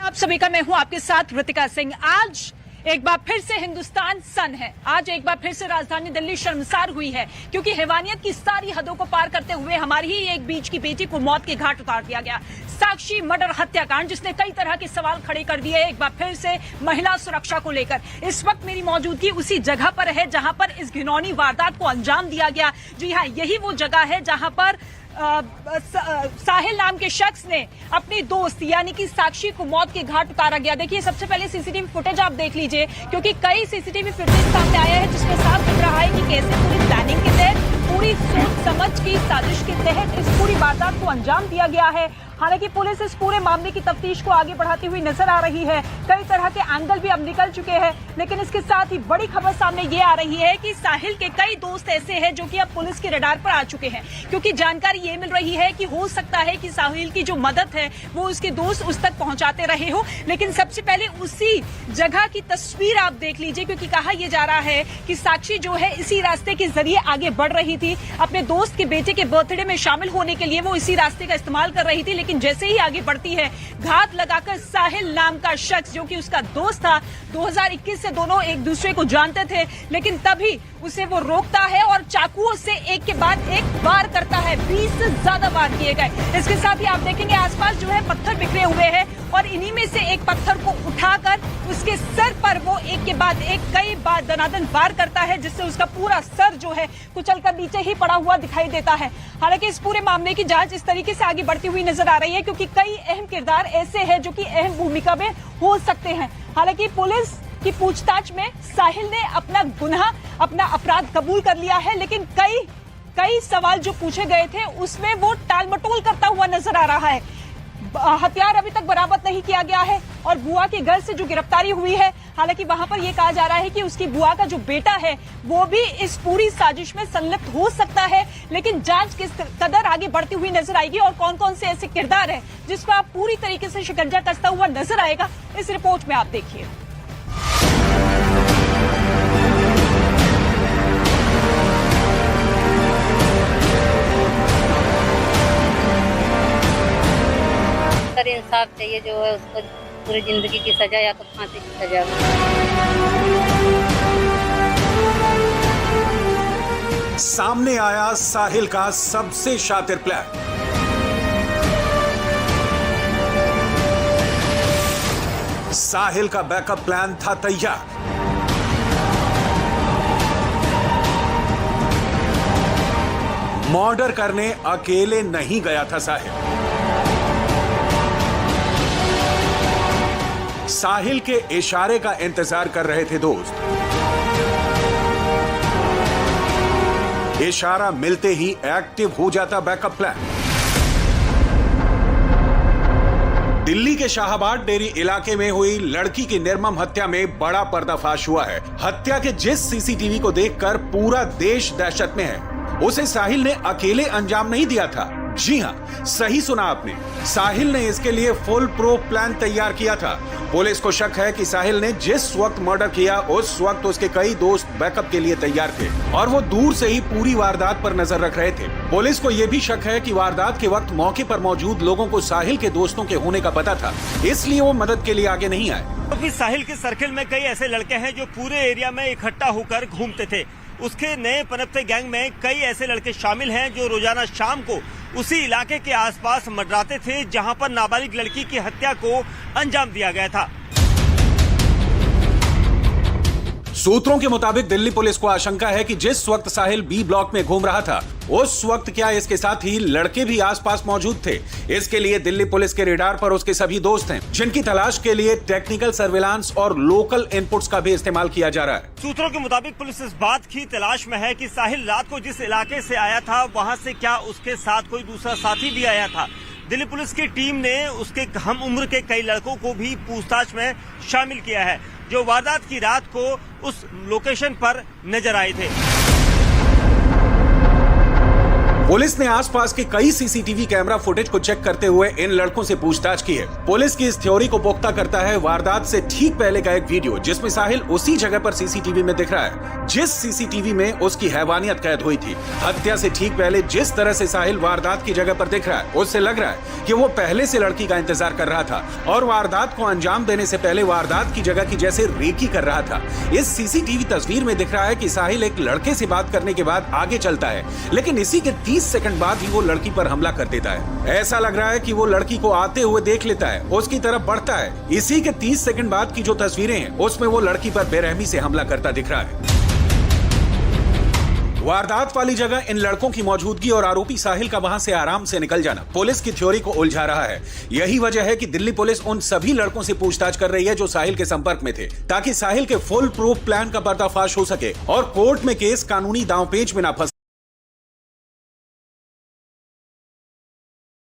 आप सभी का मैं हूं आपके साथ ऋतिका सिंह। आज एक बार फिर से हिंदुस्तान सन है। आज एक बार फिर से राजधानी दिल्ली शर्मसार हुई है क्योंकि हैवानियत की सारी हदों को पार करते हुए हमारी ही एक बीच की बेटी को मौत के घाट उतार दिया गया। साक्षी मर्डर हत्याकांड जिसने कई तरह के सवाल खड़े कर दिए एक बार फिर से महिला सुरक्षा को लेकर। इस वक्त मेरी मौजूदगी उसी जगह पर है जहां पर इस घिनौनी वारदात को अंजाम दिया गया। जी हाँ, यही वो जगह है जहां पर साहिल नाम के शख्स ने अपनी दोस्त यानी कि साक्षी को मौत के घाट उतारा गया। देखिए, सबसे पहले सीसीटीवी फुटेज आप देख लीजिए क्योंकि कई सीसीटीवी फुटेज सामने आया है जिसमें साफ दिख रहा है कि कैसे पूरी प्लानिंग के तहत, पूरी सोच समझ की साजिश के तहत इस पूरी वारदात को अंजाम दिया गया है। हालांकि पुलिस इस पूरे मामले की तफ्तीश को आगे बढ़ाती हुई नजर आ रही है। कई तरह के एंगल भी अब निकल चुके हैं, लेकिन इसके साथ ही बड़ी खबर सामने ये आ रही है कि साहिल के कई दोस्त ऐसे हैं जो कि अब पुलिस के रडार पर आ चुके हैं क्योंकि जानकारी ये मिल रही है कि हो सकता है कि साहिल की जो मदद है वो उसके दोस्त उस तक पहुंचाते रहे हो। लेकिन सबसे पहले उसी जगह की तस्वीर आप देख लीजिए क्योंकि कहा यह जा रहा है कि साक्षी जो है इसी रास्ते के जरिए आगे बढ़ रही थी। अपने दोस्त के बेटे के बर्थडे में शामिल होने के लिए वो इसी रास्ते का इस्तेमाल कर रही थी, लेकिन जैसे ही आगे बढ़ती है घात लगाकर साहिल नाम का शख्स जो कि उसका दोस्त था, 2021 से दोनों एक दूसरे को जानते थे, लेकिन तभी उसे वो रोकता है और चाकुओं से एक के बाद एक वार करता है। 20 से ज्यादा वार किए गए। इसके साथ ही आप देखेंगे आसपास जो है पत्थर बिखरे हुए हैं और इन्हीं में से एक पत्थर को उठाकर उसके सर पर वो एक के बाद एक कई बार दनादन वार करता है जिससे उसका पूरा सर जो है कुचलकर नीचे ही पड़ा हुआ दिखाई देता है। हालांकि इस पूरे मामले की जांच इस तरीके से आगे बढ़ती हुई नजर आ रही है क्योंकि कई अहम किरदार ऐसे हैं जो कि अहम भूमिका में हो सकते हैं। हालांकि पुलिस की पूछताछ में साहिल ने अपना गुनाह, अपना अपराध कबूल कर लिया है, लेकिन कई सवाल जो पूछे गए थे उसमें वो टालमटोल करता हुआ नजर आ रहा है। हथियार अभी तक बरामद नहीं किया गया है और बुआ के घर से जो गिरफ्तारी हुई है, हालांकि वहां पर यह कहा जा रहा है कि उसकी बुआ का जो बेटा है वो भी इस पूरी साजिश में संलिप्त हो सकता है। लेकिन जांच किस कदर आगे बढ़ती हुई नजर आएगी और कौन कौन से ऐसे किरदार हैं जिसको आप पूरी तरीके से शिकंजा कसता हुआ नजर आएगा, इस रिपोर्ट में आप देखिए। इंसाफ चाहिए, जो है उसको पूरी जिंदगी की सजा या तो फांसी की सजा। सामने आया साहिल का सबसे शातिर प्लान। साहिल का बैकअप प्लान था तैयार। मर्डर करने अकेले नहीं गया था साहिल। साहिल के इशारे का इंतजार कर रहे थे दोस्त। इशारा मिलते ही एक्टिव हो जाता बैकअप प्लान। दिल्ली के शाहबाद डेरी इलाके में हुई लड़की की निर्मम हत्या में बड़ा पर्दाफाश हुआ है। हत्या के जिस सीसीटीवी को देखकर पूरा देश दहशत में है, उसे साहिल ने अकेले अंजाम नहीं दिया था। जी हां, सही सुना आपने, साहिल ने इसके लिए फुल प्रूफ प्लान तैयार किया था। पुलिस को शक है कि साहिल ने जिस वक्त मर्डर किया उस वक्त उसके कई दोस्त बैकअप के लिए तैयार थे और वो दूर से ही पूरी वारदात पर नजर रख रहे थे। पुलिस को यह भी शक है कि वारदात के वक्त मौके पर मौजूद लोगों को साहिल के दोस्तों के होने का पता था, इसलिए वो मदद के लिए आगे नहीं आए। क्योंकि साहिल के सर्किल में कई ऐसे लड़के हैं जो पूरे एरिया में इकट्ठा होकर घूमते थे। उसके नए पनपते गैंग में कई ऐसे लड़के शामिल हैं जो रोजाना शाम को उसी इलाके के आसपास मंडराते थे जहां पर नाबालिग लड़की की हत्या को अंजाम दिया गया था। सूत्रों के मुताबिक दिल्ली पुलिस को आशंका है कि जिस वक्त साहिल बी ब्लॉक में घूम रहा था उस वक्त क्या इसके साथ ही लड़के भी आसपास मौजूद थे। इसके लिए दिल्ली पुलिस के रेडार पर उसके सभी दोस्त हैं जिनकी तलाश के लिए टेक्निकल सर्विलांस और लोकल इनपुट्स का भी इस्तेमाल किया जा रहा है। सूत्रों के मुताबिक पुलिस इस बात की तलाश में है कि साहिल रात को जिस इलाके से आया था वहां से क्या उसके साथ कोई दूसरा साथी भी आया था। दिल्ली पुलिस की टीम ने उसके हम उम्र के कई लड़कों को भी पूछताछ में शामिल किया है जो वारदात की रात को उस लोकेशन पर नजर आए थे। पुलिस ने आसपास के कई सीसीटीवी कैमरा फुटेज को चेक करते हुए इन लड़कों से पूछताछ की है। पुलिस की इस थ्योरी को पुख्ता करता है वारदात से ठीक पहले का एक वीडियो, जिसमें साहिल उसी जगह पर सीसीटीवी में दिख रहा है जिस सीसीटीवी में उसकी हैवानियत कैद हुई थी। हत्या से ठीक पहले जिस तरह से साहिल वारदात की जगह पर दिख रहा है, उससे लग रहा है कि वो पहले से लड़की का इंतजार कर रहा था और वारदात को अंजाम देने से पहले वारदात की जगह की जैसे रेकी कर रहा था। इस सीसीटीवी तस्वीर में दिख रहा है कि साहिल एक लड़के से बात करने के बाद आगे चलता है, लेकिन इसी के 30 सेकंड बाद ही वो लड़की पर हमला कर देता है। ऐसा लग रहा है कि वो लड़की को आते हुए देख लेता है, उसकी तरफ बढ़ता है। इसी के 30 सेकंड बाद की जो तस्वीरें हैं उसमें वो लड़की पर बेरहमी से हमला करता दिख रहा है। वारदात वाली जगह इन लड़कों की मौजूदगी और आरोपी साहिल का वहां से आराम से निकल जाना पुलिस की थ्योरी को उलझा रहा है। यही वजह है कि दिल्ली पुलिस उन सभी लड़कों से पूछताछ कर रही है जो साहिल के संपर्क में थे, ताकि साहिल के फुल प्रूफ प्लान का पर्दाफाश हो सके और कोर्ट में केस कानूनी दांवपेच में ना फंसे।